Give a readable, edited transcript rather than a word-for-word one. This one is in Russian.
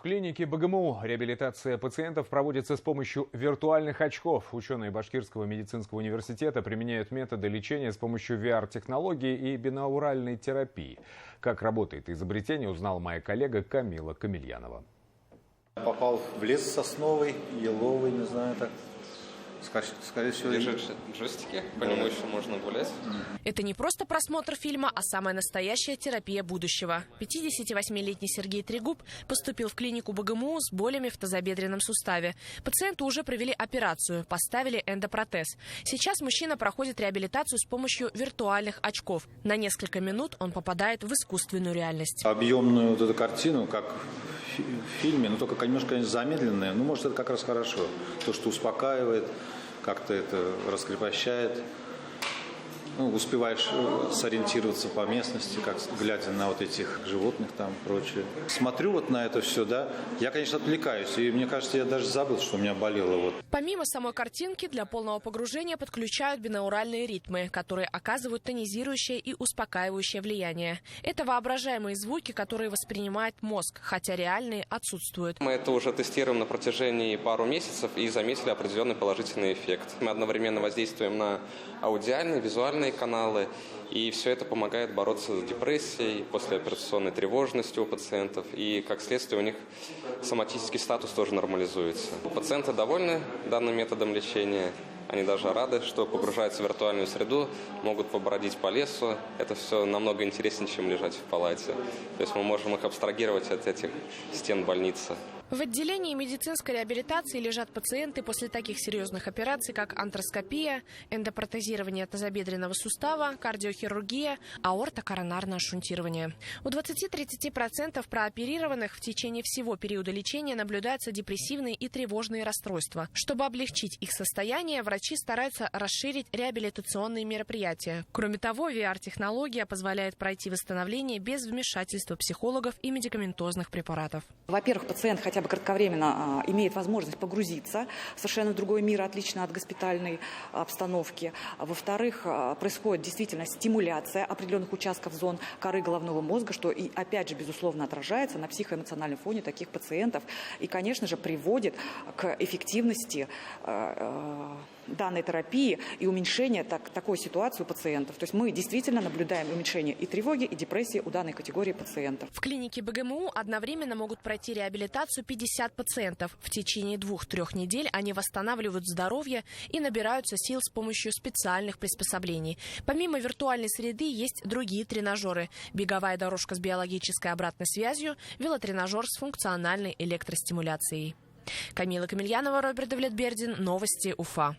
клинике БГМУ реабилитация пациентов проводится с помощью виртуальных очков. Ученые Башкирского медицинского университета применяют методы лечения с помощью VR-технологий и бинауральной терапии. Как работает изобретение, узнала моя коллега Камила Камильянова. Попал в лес сосновый, еловый, не знаю так. Скорее всего, лежат джойстики, по нему еще можно гулять. Это не просто просмотр фильма, а самая настоящая терапия будущего. 58-летний Сергей Трегуб поступил в клинику БГМУ с болями в тазобедренном суставе. Пациенту уже провели операцию, поставили эндопротез. Сейчас мужчина проходит реабилитацию с помощью виртуальных очков. На несколько минут он попадает в искусственную реальность. Объемную вот эту картину, как в фильме, но только немножко замедленная, может, это как раз хорошо. То, что успокаивает, как-то это раскрепощает. Успеваешь сориентироваться по местности, как глядя на вот этих животных там прочее. Смотрю вот на это все, да, я, конечно, отвлекаюсь, и мне кажется, я даже забыл, что у меня болело. Помимо самой картинки, для полного погружения подключают бинауральные ритмы, которые оказывают тонизирующее и успокаивающее влияние. Это воображаемые звуки, которые воспринимает мозг, хотя реальные отсутствуют. Мы это уже тестируем на протяжении пару месяцев и заметили определенный положительный эффект. Мы одновременно воздействуем на аудиальные, визуальные каналы, и все это помогает бороться с депрессией, послеоперационной тревожностью у пациентов, и как следствие у них соматический статус тоже нормализуется. Пациенты довольны данным методом лечения, они даже рады, что погружаются в виртуальную среду, могут побродить по лесу. Это все намного интереснее, чем лежать в палате. То есть мы можем их абстрагировать от этих стен больницы. В отделении медицинской реабилитации лежат пациенты после таких серьезных операций, как артроскопия, эндопротезирование тазобедренного сустава, кардиохирургия, аортокоронарное шунтирование. У 20-30% прооперированных в течение всего периода лечения наблюдаются депрессивные и тревожные расстройства. Чтобы облегчить их состояние, врачи стараются расширить реабилитационные мероприятия. Кроме того, VR-технология позволяет пройти восстановление без вмешательства психологов и медикаментозных препаратов. Во-первых, пациент хотя бы кратковременно имеет возможность погрузиться в совершенно другой мир, отлично от госпитальной обстановки. Во-вторых, происходит действительно стимуляция определенных участков зон коры головного мозга, что и опять же, безусловно, отражается на психоэмоциональном фоне таких пациентов и, конечно же, приводит к эффективности данной терапии и уменьшения такой ситуации у пациентов. То есть мы действительно наблюдаем уменьшение и тревоги, и депрессии у данной категории пациентов. В клинике БГМУ одновременно могут пройти реабилитацию 50 пациентов. В течение 2-3 недель они восстанавливают здоровье и набираются сил с помощью специальных приспособлений. Помимо виртуальной среды есть другие тренажеры. Беговая дорожка с биологической обратной связью, велотренажер с функциональной электростимуляцией. Камила Камильянова, Роберт Давлетбердин. Новости Уфа.